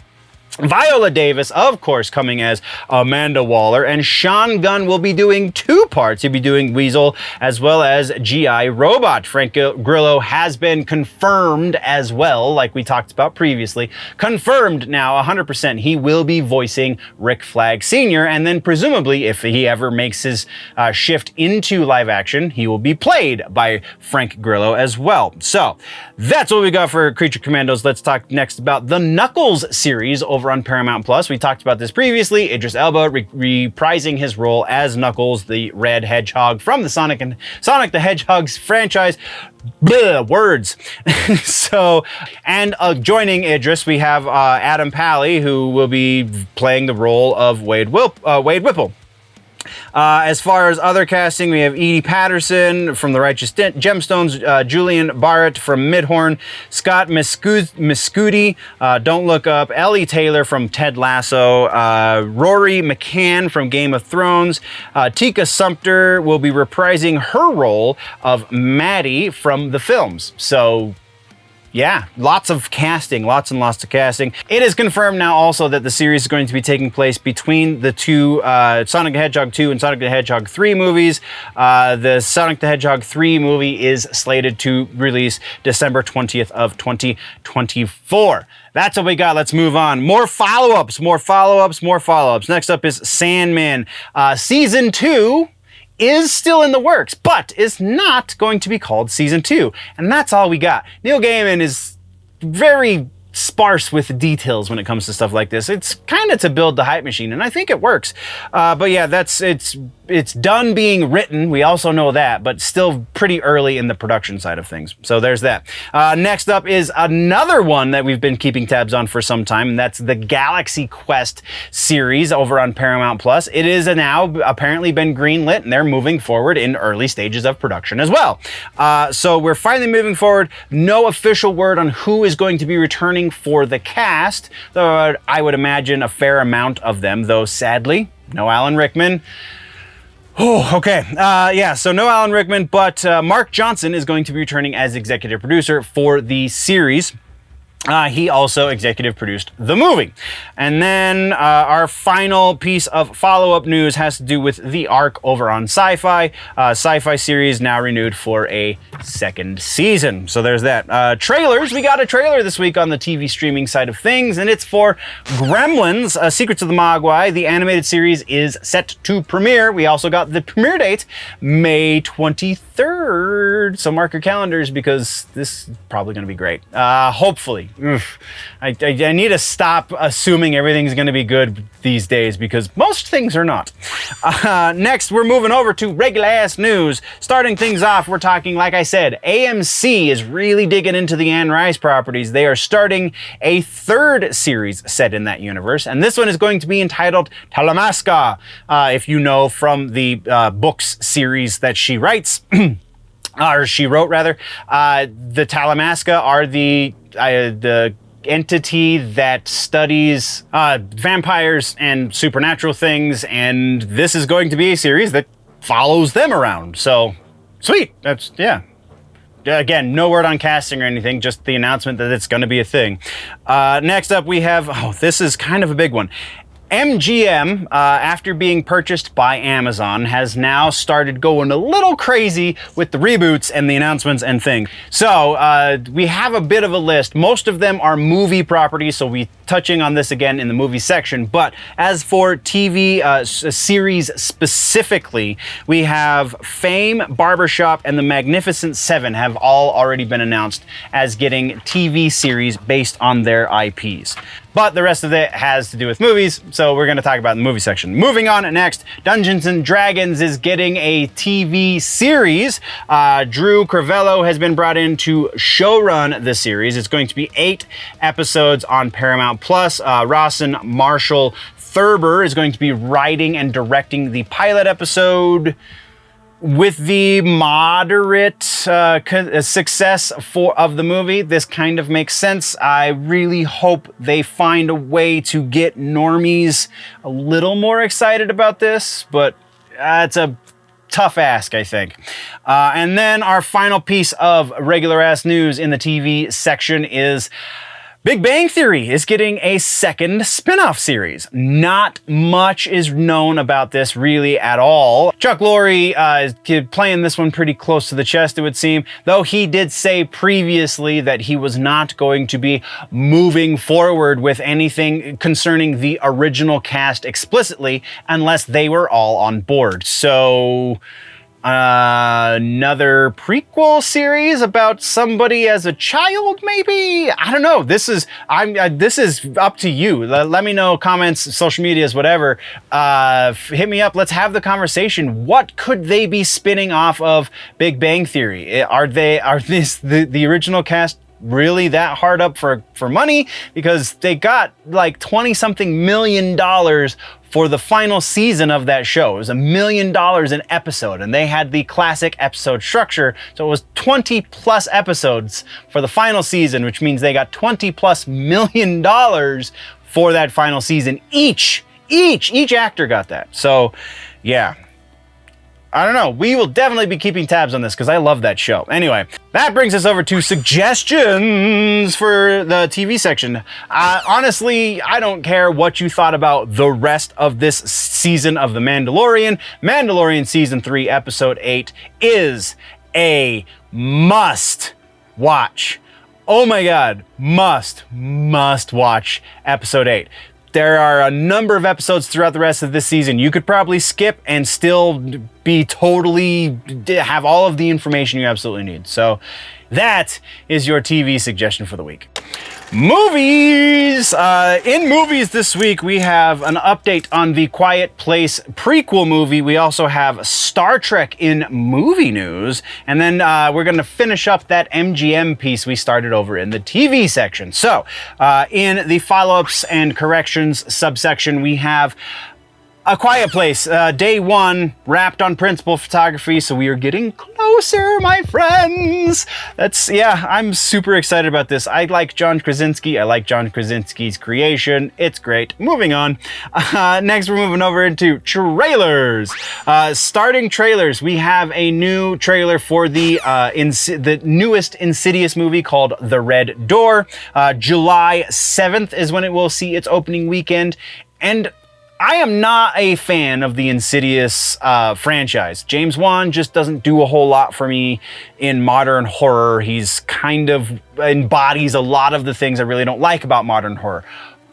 Speaker 1: Viola Davis, of course, coming as Amanda Waller, and Sean Gunn will be doing two parts. He'll be doing Weasel as well as G.I. Robot. Frank Grillo has been confirmed as well, like we talked about previously. Confirmed now, 100%. He will be voicing Rick Flag Sr., and then presumably, if he ever makes his shift into live action, he will be played by Frank Grillo as well. So, that's what we got for Creature Commandos. Let's talk next about the Knuckles series over on Paramount Plus. We talked about this previously. Idris Elba reprising his role as Knuckles, the red hedgehog from the Sonic the Hedgehog's franchise. Blah, words. So, and joining Idris, we have Adam Pally, who will be playing the role of Wade Whipple. As far as other casting, we have Edie Patterson from The Righteous Gemstones, Julian Barrett from Midhorn, Scott Mescudi, Don't Look Up, Ellie Taylor from Ted Lasso, Rory McCann from Game of Thrones, Tika Sumpter will be reprising her role of Maddie from the films. So, yeah, lots of casting, lots and lots of casting. It is confirmed now also that the series is going to be taking place between the two Sonic the Hedgehog 2 and Sonic the Hedgehog 3 movies. The Sonic the Hedgehog 3 movie is slated to release December 20th of 2024. That's what we got. Let's move on. More follow-ups. Next up is Sandman. Season 2 is still in the works, but is not going to be called Season 2. And that's all we got. Neil Gaiman is very sparse with details when it comes to stuff like this. It's kind of to build the hype machine, and I think it works. But yeah, it's done being written. We also know that, but still pretty early in the production side of things. So there's that. Next up is another one that we've been keeping tabs on for some time, and that's the Galaxy Quest series over on Paramount Plus. It is now apparently been greenlit, and they're moving forward in early stages of production as well. So we're finally moving forward. No official word on who is going to be returning casting for the cast, though I would imagine a fair amount of them, though sadly, no Alan Rickman. Oh, okay. Yeah, so no Alan Rickman, but Mark Johnson is going to be returning as executive producer for the series. He also executive produced the movie. And then our final piece of follow-up news has to do with the Ark over on Sci-Fi. Sci-Fi series now renewed for a second season. So there's that. Trailers. We got a trailer this week on the TV streaming side of things, and it's for Gremlins, Secrets of the Mogwai. The animated series is set to premiere. We also got the premiere date, May 23rd. So mark your calendars because this is probably going to be great. Hopefully. I need to stop assuming everything's going to be good these days because most things are not. Next, we're moving over to regular ass news. Starting things off, we're talking, like I said, AMC is really digging into the Anne Rice properties. They are starting a third series set in that universe, and this one is going to be entitled Talamasca, if you know from the books series that she writes. Or she wrote, rather. The Talamasca are the entity that studies vampires and supernatural things, and this is going to be a series that follows them around. So, sweet. That's, yeah. Again, no word on casting or anything, just the announcement that it's going to be a thing. Next up, we have, this is kind of a big one. MGM, after being purchased by Amazon, has now started going a little crazy with the reboots and the announcements and things. So we have a bit of a list. Most of them are movie properties, so we're touching on this again in the movie section. But as for TV series specifically, we have Fame, Barbershop, and The Magnificent Seven have all already been announced as getting TV series based on their IPs. But the rest of it has to do with movies, so we're going to talk about the movie section. Moving on next, Dungeons & Dragons is getting a TV series. Drew Crivello has been brought in to showrun the series. It's going to be 8 episodes on Paramount+. Rawson Marshall Thurber is going to be writing and directing the pilot episode. With the moderate success of the movie, this kind of makes sense. I really hope they find a way to get normies a little more excited about this, but it's a tough ask, I think. And then our final piece of regular ass news in the TV section is Big Bang Theory is getting a second spin-off series. Not much is known about this really at all. Chuck Lorre is playing this one pretty close to the chest, it would seem, though he did say previously that he was not going to be moving forward with anything concerning the original cast explicitly unless they were all on board. So another prequel series about somebody as a child, maybe? I don't know. This is up to you. Let me know, comments, social medias, whatever. Hit me up. Let's have the conversation. What could they be spinning off of Big Bang Theory? Are the original cast really that hard up for money? Because they got like $20-something million for the final season of that show. It was $1 million an episode, and they had the classic episode structure, so it was 20 plus episodes for the final season, which means they got $20+ million for that final season. Each actor got that. So yeah, I don't know. We will definitely be keeping tabs on this because I love that show. Anyway, that brings us over to suggestions for the TV section. Honestly, I don't care what you thought about the rest of this season of The Mandalorian. Mandalorian Season 3, Episode 8 is a must watch. Oh my God, must watch Episode 8. There are a number of episodes throughout the rest of this season you could probably skip and still be totally, have all of the information you absolutely need. So that is your TV suggestion for the week. Movies! In movies this week, we have an update on the Quiet Place prequel movie. We also have Star Trek in movie news. And then we're going to finish up that MGM piece we started over in the TV section. So, in the follow-ups and corrections subsection, we have A Quiet Place, day one, wrapped on principal photography, so we are getting closer, my friends. I'm super excited about this. I like John Krasinski. I like John Krasinski's creation. It's great. Moving on. Next, we're moving over into trailers. Starting trailers, we have a new trailer for the newest Insidious movie called The Red Door. July 7th is when it will see its opening weekend, and I am not a fan of the Insidious franchise. James Wan just doesn't do a whole lot for me in modern horror. He's kind of embodies a lot of the things I really don't like about modern horror.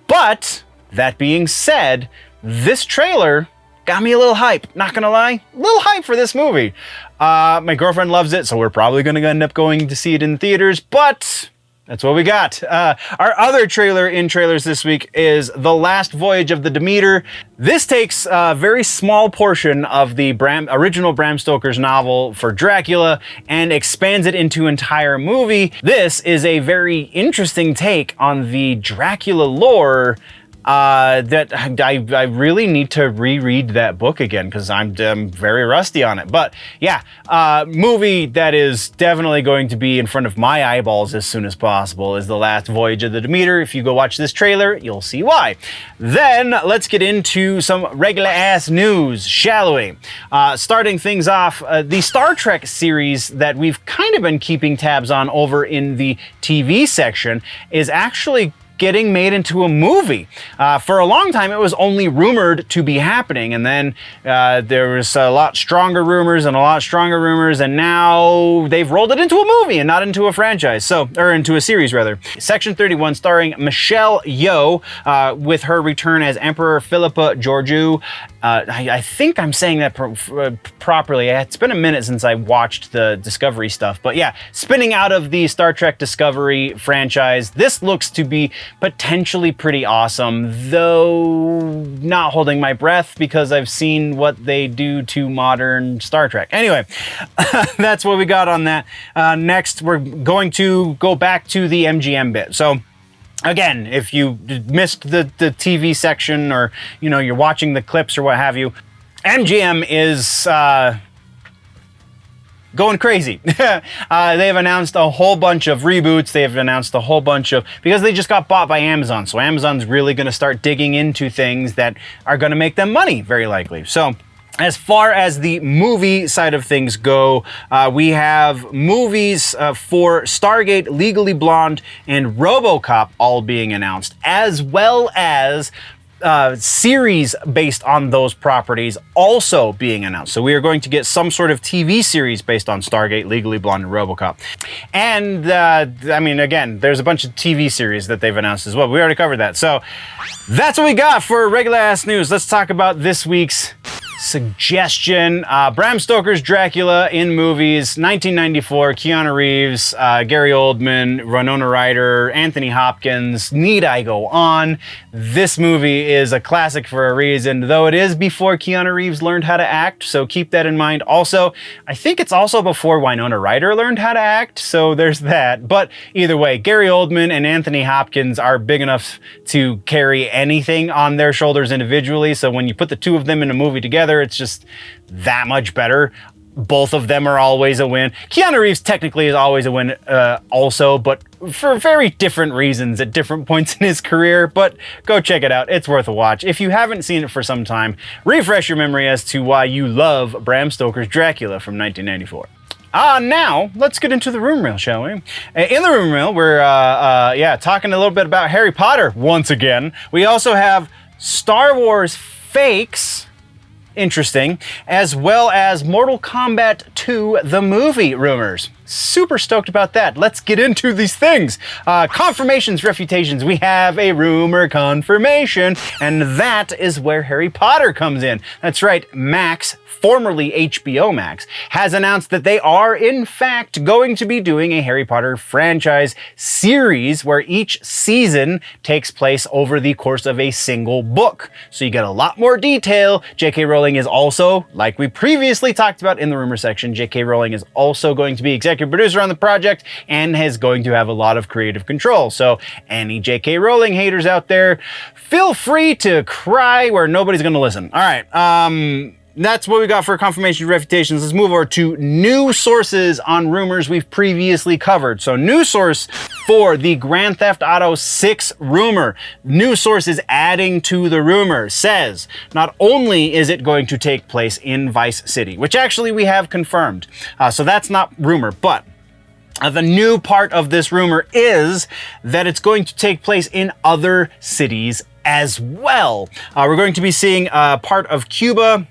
Speaker 1: But that being said, this trailer got me a little hype. Not gonna lie, a little hype for this movie. My girlfriend loves it, so we're probably gonna end up going to see it in theaters, but that's what we got. Our other trailer in trailers this week is The Last Voyage of the Demeter. This takes a very small portion of the original Bram Stoker's novel for Dracula and expands it into an entire movie. This is a very interesting take on the Dracula lore that I really need to reread that book again because I'm very rusty on it. But yeah, movie that is definitely going to be in front of my eyeballs as soon as possible is The Last Voyage of the Demeter. If you go watch this trailer, you'll see why. Then let's get into some regular ass news, shall we? Starting things off, the Star Trek series that we've kind of been keeping tabs on over in the TV section is actually getting made into a movie. For a long time, it was only rumored to be happening, and then there was a lot stronger rumors, and now they've rolled it into a movie and not into a franchise, or into a series rather. Section 31, starring Michelle Yeoh, with her return as Emperor Philippa Georgiou. I think I'm saying that properly. It's been a minute since I watched the Discovery stuff, but yeah, spinning out of the Star Trek Discovery franchise, this looks to be potentially pretty awesome, though not holding my breath because I've seen what they do to modern Star Trek. Anyway, that's what we got on that. Next, we're going to go back to the MGM bit. So again, if you missed the TV section, or you're watching the clips or what have you, MGM is going crazy. They've announced a whole bunch of reboots. They've announced a whole bunch of, because they just got bought by Amazon. So Amazon's really going to start digging into things that are going to make them money, very likely. So as far as the movie side of things go, we have movies for Stargate, Legally Blonde, and RoboCop all being announced, as well as series based on those properties also being announced. So we are going to get some sort of TV series based on Stargate, Legally Blonde, and RoboCop. And again, there's a bunch of TV series that they've announced as well. We already covered that. So that's what we got for regular ass news. Let's talk about this week's suggestion. Bram Stoker's Dracula in movies, 1994, Keanu Reeves, Gary Oldman, Winona Ryder, Anthony Hopkins. Need I go on? This movie is a classic for a reason, though it is before Keanu Reeves learned how to act, so keep that in mind. Also, I think it's also before Winona Ryder learned how to act, so there's that. But either way, Gary Oldman and Anthony Hopkins are big enough to carry anything on their shoulders individually, so when you put the two of them in a movie together, it's just that much better. Both of them are always a win. Keanu Reeves technically is always a win also, but for very different reasons at different points in his career. But go check it out. It's worth a watch. If you haven't seen it for some time, refresh your memory as to why you love Bram Stoker's Dracula from 1994. Now, let's get into the room reel, shall we? In the room reel, we're talking a little bit about Harry Potter once again. We also have Star Wars fakes, interesting, as well as Mortal Kombat 2, the movie rumors. Super stoked about that. Let's get into these things. Confirmations, refutations. We have a rumor confirmation, and that is where Harry Potter comes in. That's right, Max, formerly HBO Max, has announced that they are in fact going to be doing a Harry Potter franchise series where each season takes place over the course of a single book. So you get a lot more detail. J.K. Rowling is also, like we previously talked about in the rumor section, J.K. Rowling is also going to be executive executive producer on the project and is going to have a lot of creative control. So any J.K. Rowling haters out there, feel free to cry where nobody's going to listen. All right. That's what we got for confirmation refutations. Let's move over to new sources on rumors we've previously covered. So new source for the Grand Theft Auto 6 rumor. New source is adding to the rumor. Says not only is it going to take place in Vice City, which actually we have confirmed. So that's not rumor, but the new part of this rumor is that it's going to take place in other cities as well. We're going to be seeing part of Cuba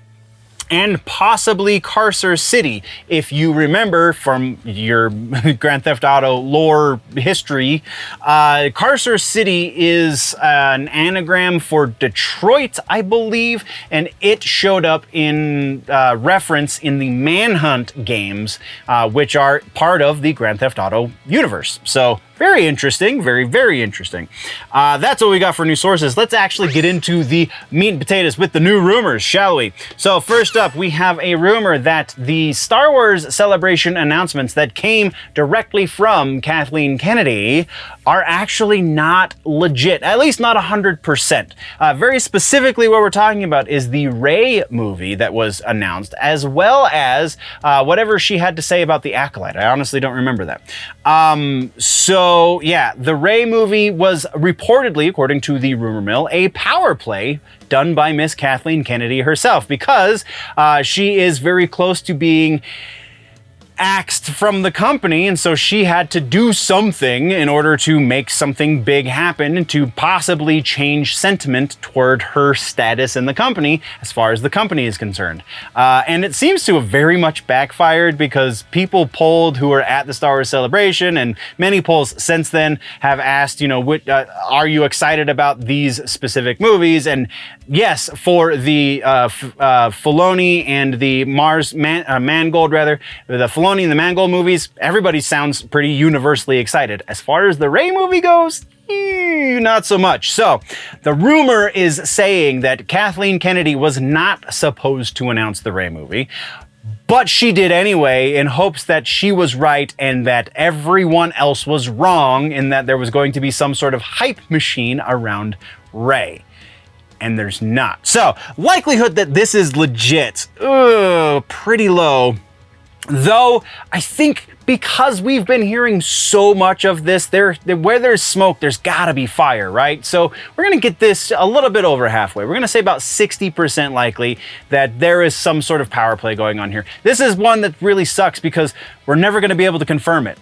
Speaker 1: and possibly Carcer City. If you remember from your Grand Theft Auto lore history, Carcer City is an anagram for Detroit, I believe, and it showed up in reference in the Manhunt games, which are part of the Grand Theft Auto universe. So very interesting, very, very interesting. That's what we got for new sources. Let's actually get into the meat and potatoes with the new rumors, shall we? So first up, we have a rumor that the Star Wars Celebration announcements that came directly from Kathleen Kennedy are actually not legit, at least not 100%. Very specifically, what we're talking about is the Rey movie that was announced, as well as whatever she had to say about the Acolyte. I honestly don't remember that. So yeah, the Rey movie was reportedly, according to the rumor mill, a power play done by Miss Kathleen Kennedy herself, because she is very close to being axed from the company, and so she had to do something in order to make something big happen to possibly change sentiment toward her status in the company as far as the company is concerned. And it seems to have very much backfired, because people polled who were at the Star Wars Celebration, and many polls since then have asked, you know, are you excited about these specific movies? And yes, for the Filoni and the Mangold, rather, the Filoni and the Mangold movies, everybody sounds pretty universally excited. As far as the Rey movie goes, not so much. So the rumor is saying that Kathleen Kennedy was not supposed to announce the Rey movie, but she did anyway, in hopes that she was right and that everyone else was wrong, and that there was going to be some sort of hype machine around Rey. And there's not. So likelihood that this is legit, pretty low. Though I think because we've been hearing so much of this, where there's smoke, there's gotta be fire, right? So we're gonna get this a little bit over halfway. We're gonna say about 60% likely that there is some sort of power play going on here. This is one that really sucks, because we're never gonna be able to confirm it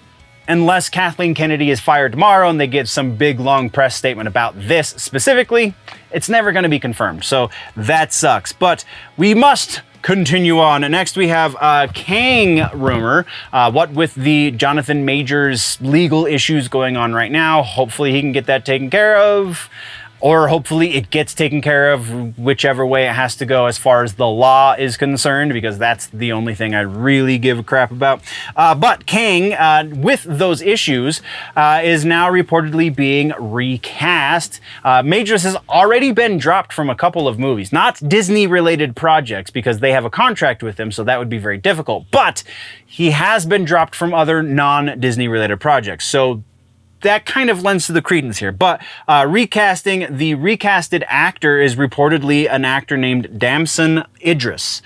Speaker 1: unless Kathleen Kennedy is fired tomorrow and they get some big long press statement about this specifically. It's never gonna be confirmed, so that sucks. But we must continue on. Next, we have Kang rumor. What with the Jonathan Majors legal issues going on right now, hopefully he can get that taken care of. Or hopefully it gets taken care of whichever way it has to go as far as the law is concerned, because that's the only thing I really give a crap about. But Kang, with those issues, is now reportedly being recast. Majors has already been dropped from a couple of movies, not Disney-related projects, because they have a contract with him, so that would be very difficult. But he has been dropped from other non-Disney-related projects. So that kind of lends to the credence here. But recasting, the recasted actor is reportedly an actor named Damson Idris.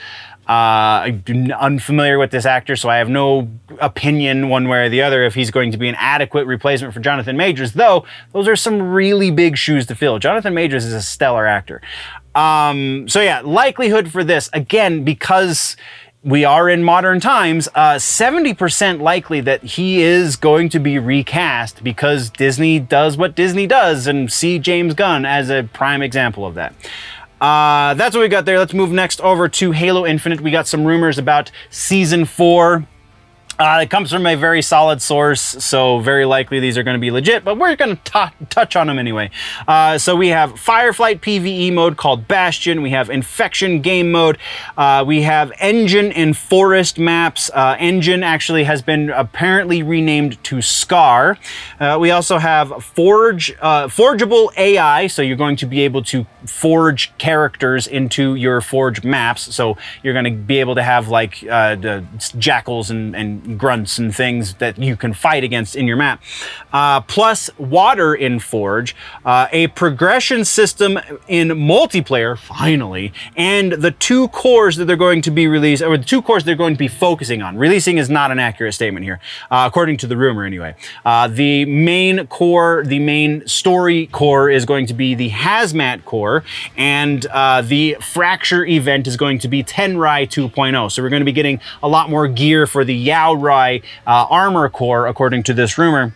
Speaker 1: I'm unfamiliar with this actor, so I have no opinion one way or the other if he's going to be an adequate replacement for Jonathan Majors, though those are some really big shoes to fill. Jonathan Majors is a stellar actor. So yeah, likelihood for this, again, because we are in modern times, 70% likely that he is going to be recast, because Disney does what Disney does, and see James Gunn as a prime example of that. That's what we got there. Let's move next over to Halo Infinite. We got some rumors about Season 4. It comes from a very solid source, so very likely these are going to be legit, but we're going to touch on them anyway. So we have Fireflight PvE mode called Bastion. We have Infection game mode. We have Engine and Forest maps. Engine actually has been apparently renamed to Scar. We also have Forgeable AI, so you're going to be able to forge characters into your Forge maps. So you're going to be able to have like the jackals and grunts and things that you can fight against in your map. Plus water in Forge, a progression system in multiplayer, finally, and the 2 cores that they're going to be released, or the 2 cores they're going to be focusing on. Releasing is not an accurate statement here, according to the rumor anyway. The main core, the main story core is going to be the Hazmat core, and the Fracture event is going to be Tenrai 2.0. So we're going to be getting a lot more gear for the Yaorai armor core, according to this rumor.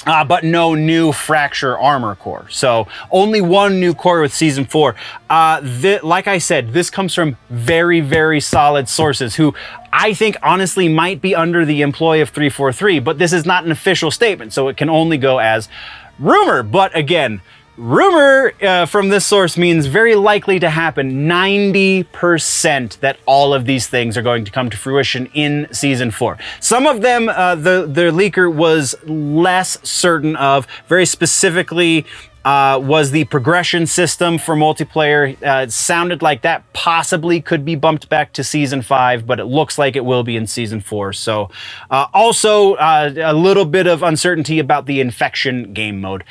Speaker 1: But no new Fracture armor core. So only 1 new core with Season 4. Like I said, this comes from very, very solid sources who I think honestly might be under the employ of 343, but this is not an official statement, so it can only go as rumor. But again, rumor from this source means very likely to happen. 90% that all of these things are going to come to fruition in Season 4. Some of them, the leaker was less certain of. Very specifically, was the progression system for multiplayer. It sounded like that possibly could be bumped back to Season 5, but it looks like it will be in Season 4. So also a little bit of uncertainty about the infection game mode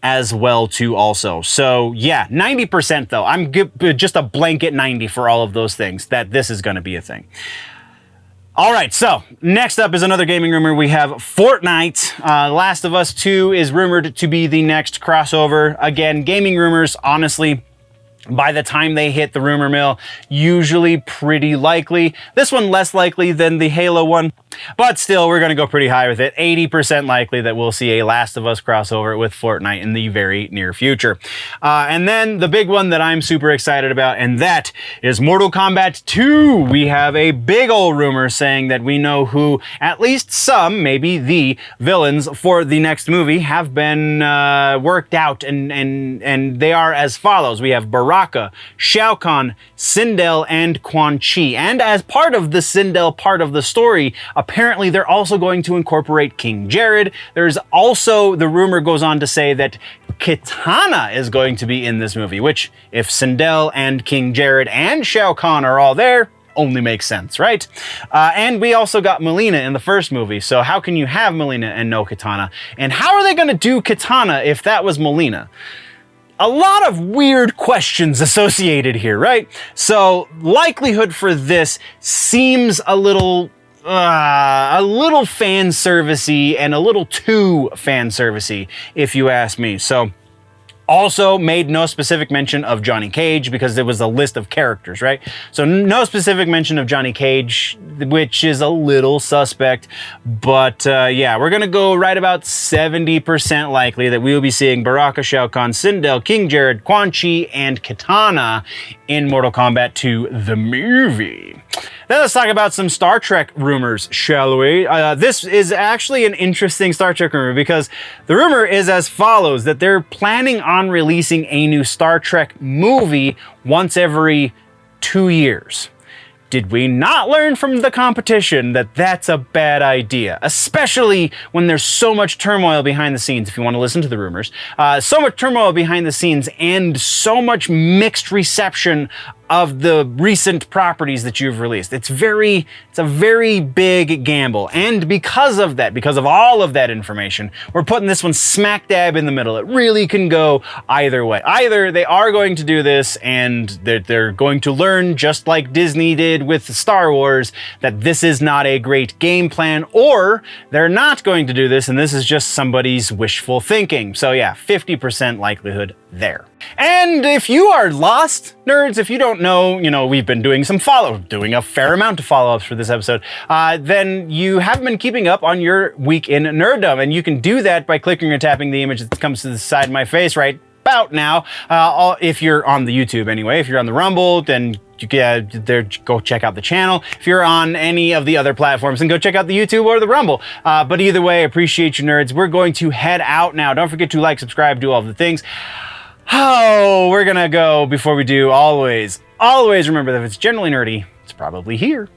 Speaker 1: as well too also. So yeah, 90% though. I'm just a blanket 90 for all of those things that this is going to be a thing. All right, so next up is another gaming rumor. We have Fortnite. Last of Us 2 is rumored to be the next crossover. Again, gaming rumors, honestly, by the time they hit the rumor mill, usually pretty likely. This one less likely than the Halo one, but still, we're going to go pretty high with it. 80% likely that we'll see a Last of Us crossover with Fortnite in the very near future. And then the big one that I'm super excited about, and that is Mortal Kombat 2. We have a big old rumor saying that we know who at least some, maybe the villains for the next movie have been worked out, and they are as follows. We have Baraka, Shao Kahn, Sindel, and Quan Chi. And as part of the Sindel part of the story, apparently they're also going to incorporate King Jared. There's also, the rumor goes on to say that Kitana is going to be in this movie, which if Sindel and King Jared and Shao Kahn are all there, only makes sense, right? And we also got Melina in the first movie, so how can you have Melina and no Kitana? And how are they going to do Kitana if that was Melina? A lot of weird questions associated here, right? So likelihood for this seems a little fan servicey and a little too fan servicey, if you ask me. So also made no specific mention of Johnny Cage because there was a list of characters, right? So no specific mention of Johnny Cage, which is a little suspect. But yeah, we're gonna go right about 70% likely that we will be seeing Baraka, Shao Kahn, Sindel, King Jared, Quan Chi, and Kitana in Mortal Kombat 2, the movie. Then let's talk about some Star Trek rumors, shall we? This is actually an interesting Star Trek rumor because the rumor is as follows, that they're planning on releasing a new Star Trek movie once every 2 years. Did we not learn from the competition that that's a bad idea? Especially when there's so much turmoil behind the scenes, if you want to listen to the rumors. So much turmoil behind the scenes and so much mixed reception of the recent properties that you've released. It's a very big gamble. And because of that, because of all of that information, we're putting this one smack dab in the middle. It really can go either way. Either they are going to do this and they're going to learn, just like Disney did with Star Wars, that this is not a great game plan, or they're not going to do this and this is just somebody's wishful thinking. So yeah, 50% likelihood there. And if you are lost, nerds, if you don't know, we've been doing a fair amount of follow-ups for this episode, then you haven't been keeping up on your week in Nerdom, and you can do that by clicking or tapping the image that comes to the side of my face right about now. If you're on the YouTube anyway. If you're on the Rumble, then go check out the channel. If you're on any of the other platforms, then go check out the YouTube or the Rumble. But either way, I appreciate you, nerds. We're going to head out now. Don't forget to like, subscribe, do all the things. Oh, we're gonna go, before we do, always remember that if it's generally nerdy, it's probably here.